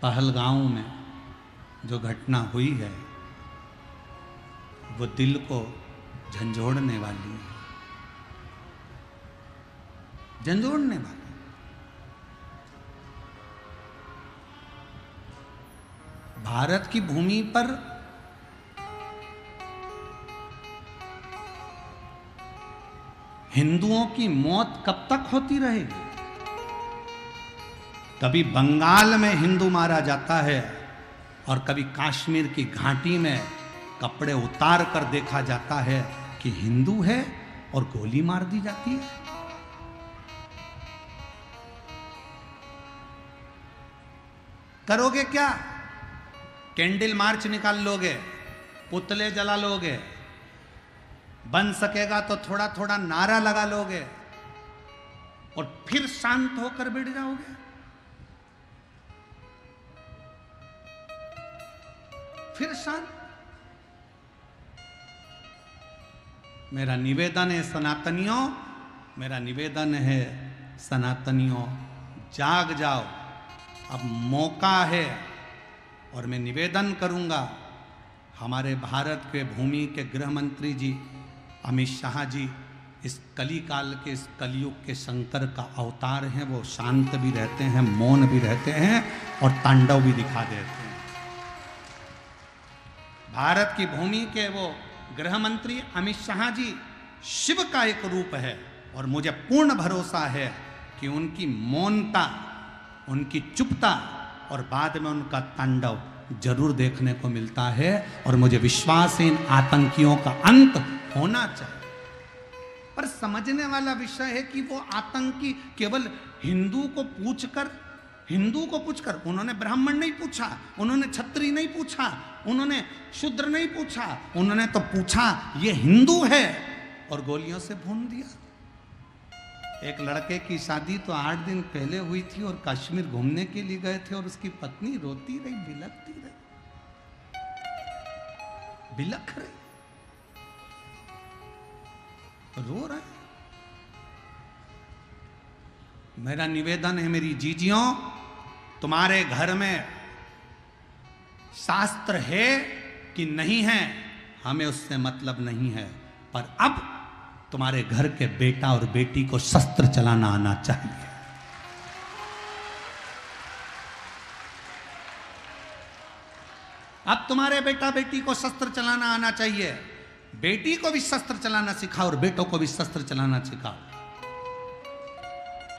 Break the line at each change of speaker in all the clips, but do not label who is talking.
पहलगांव में जो घटना हुई है वो दिल को झंझोड़ने वाली है, झंझोड़ने वाली। भारत की भूमि पर हिंदुओं की मौत कब तक होती रहेगी? कभी बंगाल में हिंदू मारा जाता है और कभी कश्मीर की घाटी में कपड़े उतार कर देखा जाता है कि हिंदू है और गोली मार दी जाती है। करोगे क्या? कैंडल मार्च निकाल लोगे, पुतले जला लोगे, बन सकेगा तो थोड़ा थोड़ा नारा लगा लोगे और फिर शांत होकर बैठ जाओगे? फिर शांत? मेरा निवेदन है सनातनियों, मेरा निवेदन है सनातनियों, जाग जाओ, अब मौका है। और मैं निवेदन करूंगा हमारे भारत के भूमि के गृह मंत्री जी अमित शाह जी, इस कली काल के, इस कलयुग के शंकर का अवतार हैं। वो शांत भी रहते हैं, मौन भी रहते हैं और तांडव भी दिखा देते हैं। भारत की भूमि के वो गृह मंत्री अमित शाह जी शिव का एक रूप है और मुझे पूर्ण भरोसा है कि उनकी मौनता, उनकी चुपता और बाद में उनका तांडव जरूर देखने को मिलता है। और मुझे विश्वास है इन आतंकियों का अंत होना चाहिए। पर समझने वाला विषय है कि वो आतंकी केवल हिंदू को पूछकर, उन्होंने ब्राह्मण नहीं पूछा, उन्होंने क्षत्रिय नहीं पूछा, उन्होंने शूद्र नहीं पूछा, उन्होंने तो पूछा ये हिंदू है और गोलियों से भून दिया। एक लड़के की शादी तो 8 दिन पहले हुई थी और कश्मीर घूमने के लिए गए थे और उसकी पत्नी रोती रही, बिलखती रही, बिलख रही, रो रहा है। मेरा निवेदन है मेरी जीजियों, तुम्हारे घर में शास्त्र है कि नहीं है हमें उससे मतलब नहीं है, पर अब तुम्हारे घर के बेटा और बेटी को शस्त्र चलाना आना चाहिए। अब तुम्हारे बेटा बेटी को शस्त्र चलाना आना चाहिए। बेटी को भी शस्त्र चलाना सिखाओ और बेटों को भी शस्त्र चलाना सिखाओ।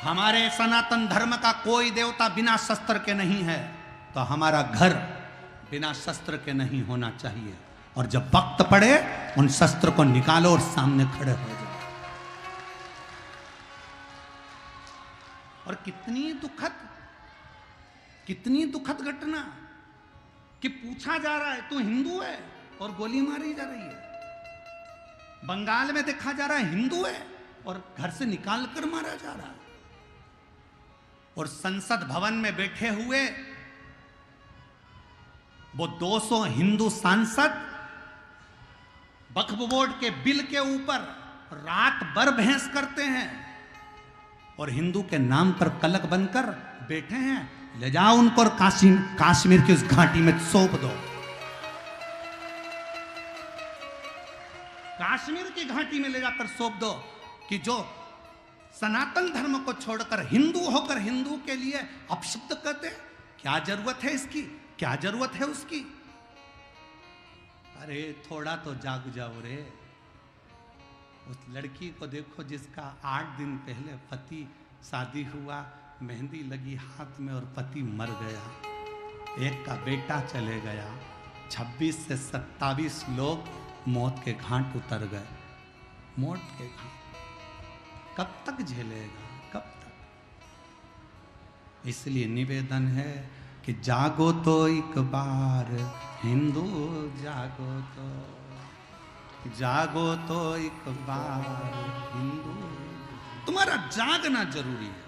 हमारे सनातन धर्म का कोई देवता बिना शस्त्र के नहीं है, तो हमारा घर बिना शस्त्र के नहीं होना चाहिए। और जब वक्त पड़े उन शस्त्र को निकालो और सामने खड़े हो जाओ। और कितनी दुखद घटना कि पूछा जा रहा है तू हिंदू है और गोली मारी जा रही है। बंगाल में देखा जा रहा है हिंदू है और घर से निकाल कर मारा जा रहा है। और संसद भवन में बैठे हुए वो 200 हिंदू सांसद वक्फ बोर्ड के बिल के ऊपर रात भर बहस करते हैं और हिंदू के नाम पर कलक बनकर बैठे हैं। ले जाओ उनको और कश्मीर की उस घाटी में सौंप दो। कश्मीर की घाटी में ले जाकर सौंप दो कि जो सनातन धर्म को छोड़कर हिंदू होकर हिंदू के लिए अपशब्द कहते। क्या जरूरत है इसकी? क्या जरूरत है उसकी? अरे थोड़ा तो जाग जाओ रे। उस लड़की को देखो जिसका 8 दिन पहले पति शादी हुआ, मेहंदी लगी हाथ में और पति मर गया, एक का बेटा चले गया, 26 से 27 लोग मौत के घाट उतर गए। मौत के घाट कब तक झेलेगा? कब तक? इसलिए निवेदन है कि जागो तो एक बार हिंदू, जागो तो एक बार हिंदू। तुम्हारा जागना जरूरी है।